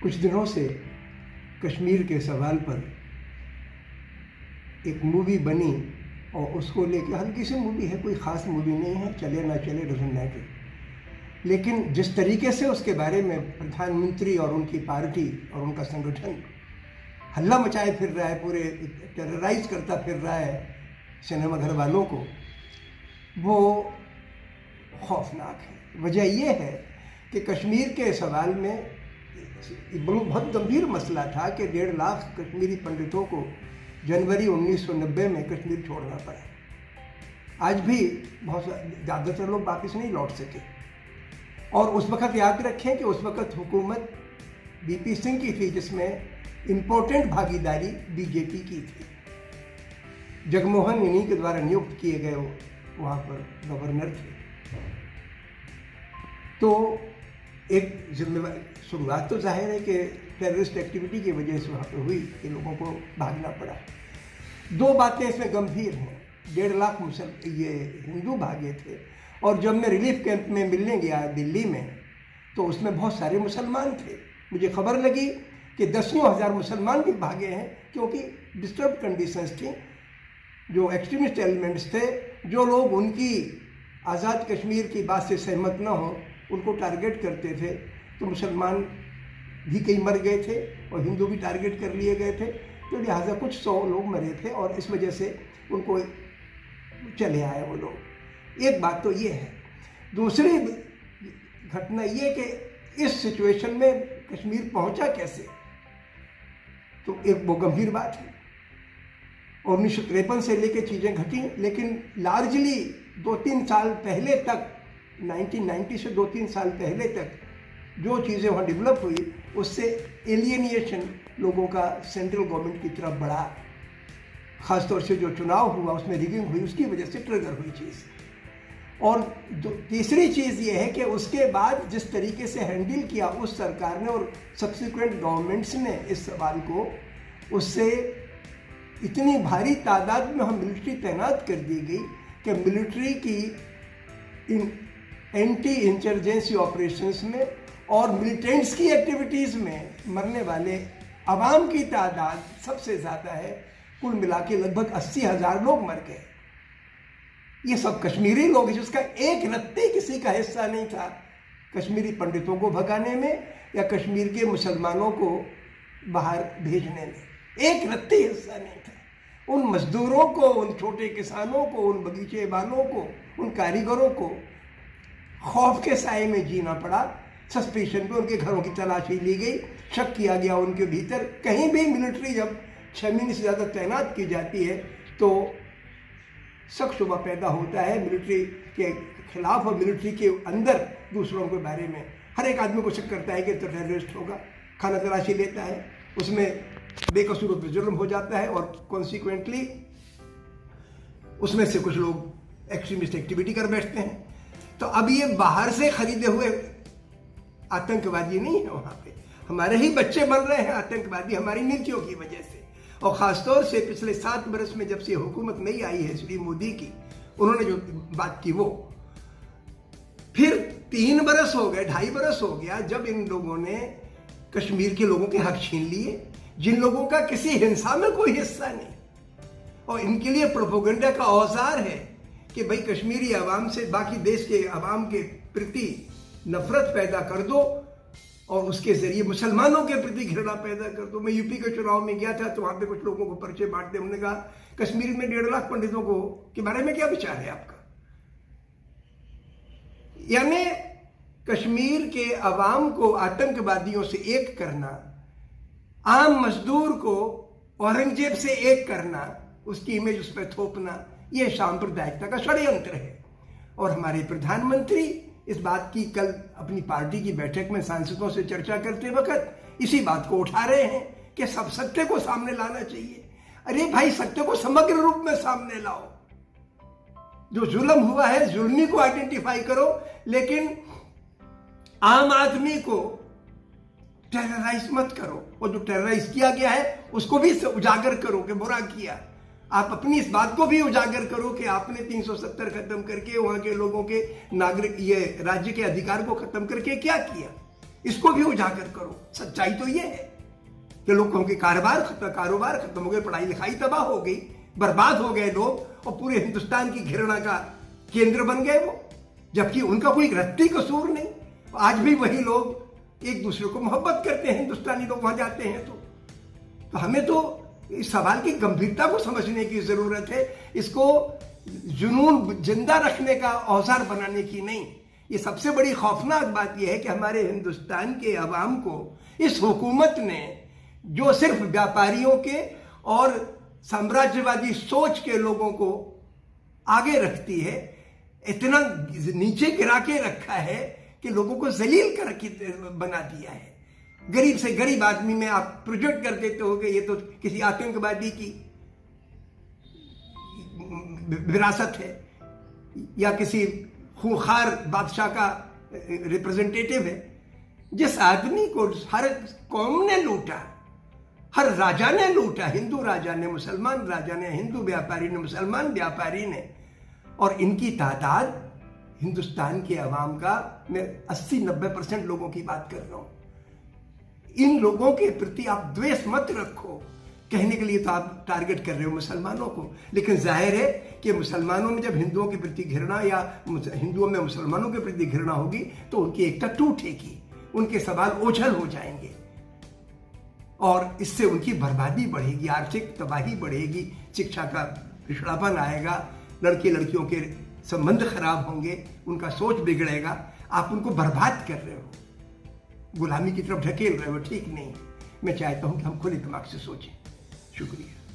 कुछ दिनों से कश्मीर के सवाल पर एक मूवी बनी और उसको लेकर हल्की सी मूवी है, कोई ख़ास मूवी नहीं है, चले ना चले डजंट मैटर, लेकिन जिस तरीके से उसके बारे में प्रधानमंत्री और उनकी पार्टी और उनका संगठन हल्ला मचाए फिर रहा है, पूरे टेरराइज करता फिर रहा है सिनेमा घर वालों को, वो खौफनाक है। वजह ये है कि कश्मीर के सवाल में बहुत गंभीर मसला था कि 1.5 लाख कश्मीरी पंडितों को जनवरी 1990 में कश्मीर छोड़ना पड़ा। आज भी बहुत ज़्यादातर लोग वापस नहीं लौट सके। और उस वक़्त याद रखें कि उस वक़्त हुकूमत बीपी सिंह की थी, जिसमें इम्पोर्टेंट भागीदारी बीजेपी की थी। जगमोहन इन्हीं के द्वारा नियुक्त किए गए वहाँ पर गवर्नर थे। तो एक जिम्मेवार शुरुआत तो जाहिर है कि टेररिस्ट एक्टिविटी की वजह से वहाँ पर हुई कि लोगों को भागना पड़ा। 2 बातें इसमें गंभीर हैं। 1.5 लाख ये हिंदू भागे थे, और जब मैं रिलीफ कैंप में मिलने गया दिल्ली में तो उसमें बहुत सारे मुसलमान थे। मुझे खबर लगी कि 10,000 हज़ार मुसलमान भी भागे हैं, क्योंकि डिस्टर्ब कंडीशंस थी। जो एक्सट्रीमिस्ट एलिमेंट्स थे, जो लोग उनकी आज़ाद कश्मीर की बात से सहमत न हो, उनको टारगेट करते थे। तो मुसलमान भी कई मर गए थे और हिंदू भी टारगेट कर लिए गए थे। तो लिहाजा कुछ 100 लोग मरे थे और इस वजह से उनको चले आए वो लोग। एक बात तो ये है। दूसरी घटना ये कि इस सिचुएशन में कश्मीर पहुंचा कैसे, तो एक वो गंभीर बात है। 1953 से लेके चीज़ें घटी, लेकिन लार्जली 2-3 साल पहले तक, 1990 से 2-3 साल पहले तक जो चीज़ें वहाँ डेवलप हुई, उससे एलियनेशन लोगों का सेंट्रल गवर्नमेंट की तरफ बढ़ा। ख़ासतौर से जो चुनाव हुआ उसमें रिगिंग हुई, उसकी वजह से ट्रिगर हुई चीज़। और तीसरी चीज़ ये है कि उसके बाद जिस तरीके से हैंडल किया उस सरकार ने और सब्सिक्वेंट गवर्नमेंट्स ने इस सवाल को, उससे इतनी भारी तादाद में हम मिलिट्री तैनात कर दी गई कि मिलिट्री की इन एंटी इंसर्जेंसी ऑपरेशंस में और मिलिटेंट्स की एक्टिविटीज़ में मरने वाले अवाम की तादाद सबसे ज़्यादा है। कुल मिला के लगभग 80,000 लोग मर गए। ये सब कश्मीरी लोग, जिसका एक रत्ती किसी का हिस्सा नहीं था कश्मीरी पंडितों को भगाने में या कश्मीर के मुसलमानों को बाहर भेजने में, एक रत्ती हिस्सा नहीं था। उन मजदूरों को, उन छोटे किसानों को, उन बगीचे वालों को, उन कारीगरों को खौफ के साए में जीना पड़ा। सस्पेशन पे उनके घरों की तलाशी ली गई, शक किया गया उनके भीतर। कहीं भी मिलिट्री जब 6 महीने से ज़्यादा तैनात की जाती है तो शक शुबा पैदा होता है मिलिट्री के खिलाफ, और मिलिट्री के अंदर दूसरों के बारे में हर एक आदमी को शक करता है कि तो टेररिस्ट होगा। खाना तलाशी लेता है, उसमें बेकसूर पर जुल्म हो जाता है और कॉन्सिक्वेंटली उसमें से कुछ लोग एक्सट्रीमिस्ट एक्टिविटी कर बैठते हैं। तो अब ये बाहर से खरीदे हुए आतंकवादी नहीं है, वहाँ पे हमारे ही बच्चे बन रहे हैं आतंकवादी हमारी नीतियों की वजह से। और ख़ासतौर से पिछले 7 बरस में जब से हुकूमत नई आई है श्री मोदी की, उन्होंने जो बात की वो, फिर 3 बरस हो गए, 2.5 बरस हो गया जब इन लोगों ने कश्मीर के लोगों के हक छीन लिए, जिन लोगों का किसी हिंसा में कोई हिस्सा नहीं। और इनके लिए प्रोपेगेंडा का औजार है कि भाई कश्मीरी अवाम से बाकी देश के अवाम के प्रति नफरत पैदा कर दो और उसके जरिए मुसलमानों के प्रति घृणा पैदा कर दो। मैं यूपी के चुनाव में गया था तो वहाँ पे कुछ लोगों को पर्चे बांटते, उन्होंने कहा कश्मीर में 1.5 लाख पंडितों को के बारे में क्या विचार है आपका। यानी कश्मीर के अवाम को आतंकवादियों से एक करना, आम मजदूर को औरंगजेब से एक करना, उसकी इमेज उस पर थोपना, यह सांप्रदायिकता का षड्यंत्र है। और हमारे प्रधानमंत्री इस बात की कल अपनी पार्टी की बैठक में सांसदों से चर्चा करते वक्त इसी बात को उठा रहे हैं कि सब सत्य को सामने लाना चाहिए। अरे भाई, सत्य को समग्र रूप में सामने लाओ। जो जुल्म हुआ है जुल्मी को आइडेंटिफाई करो, लेकिन आम आदमी को टेरराइज मत करो। और जो टेरराइज किया गया है उसको भी उजागर करो कि बुरा किया। आप अपनी इस बात को भी उजागर करो कि आपने 370 खत्म करके वहां के लोगों के नागरिक ये राज्य के अधिकार को खत्म करके क्या किया। इसको भी उजागर करो। सच्चाई तो ये है कि लोगों के कारोबार खत्म हो गए, पढ़ाई लिखाई तबाह हो गई, बर्बाद हो गए लोग, और पूरे हिंदुस्तान की घृणा का केंद्र बन गए वो, जबकि उनका कोई रत्ती कसूर नहीं। आज भी वही लोग एक दूसरे को मोहब्बत करते हैं, हिंदुस्तानी लोग वहां जाते हैं तो हमें तो इस सवाल की गंभीरता को समझने की जरूरत है, इसको जुनून जिंदा रखने का औजार बनाने की नहीं। ये सबसे बड़ी खौफनाक बात यह है कि हमारे हिंदुस्तान के अवाम को इस हुकूमत ने, जो सिर्फ व्यापारियों के और साम्राज्यवादी सोच के लोगों को आगे रखती है, इतना नीचे गिरा के रखा है कि लोगों को जलील करके बना दिया है। गरीब से गरीब आदमी में आप प्रोजेक्ट कर देते हो कि ये तो किसी आतंकवादी की विरासत है या किसी खूंखार बादशाह का रिप्रेजेंटेटिव है। जिस आदमी को हर कौम ने लूटा, हर राजा ने लूटा, हिंदू राजा ने, मुसलमान राजा ने, हिंदू व्यापारी ने, मुसलमान व्यापारी ने, और इनकी तादाद हिंदुस्तान के अवाम का, मैं 80-90% लोगों की बात कर रहा हूं। इन लोगों के प्रति आप द्वेष मत रखो। कहने के लिए तो आप टारगेट कर रहे हो मुसलमानों को, लेकिन जाहिर है कि मुसलमानों में जब हिंदुओं के प्रति घृणा या हिंदुओं में मुसलमानों के प्रति घृणा होगी तो उनकी एकता टूटेगी, उनके सवाल ओझल हो जाएंगे, और इससे उनकी बर्बादी बढ़ेगी, आर्थिक तबाही बढ़ेगी, शिक्षा का पिछड़ापन आएगा, लड़के लड़कियों के संबंध खराब होंगे, उनका सोच बिगड़ेगा। आप उनको बर्बाद कर रहे हो, गुलामी की तरफ ढकेल रहे हो, ठीक नहीं। मैं चाहता हूं कि हम खुले दिमाग से सोचें। शुक्रिया।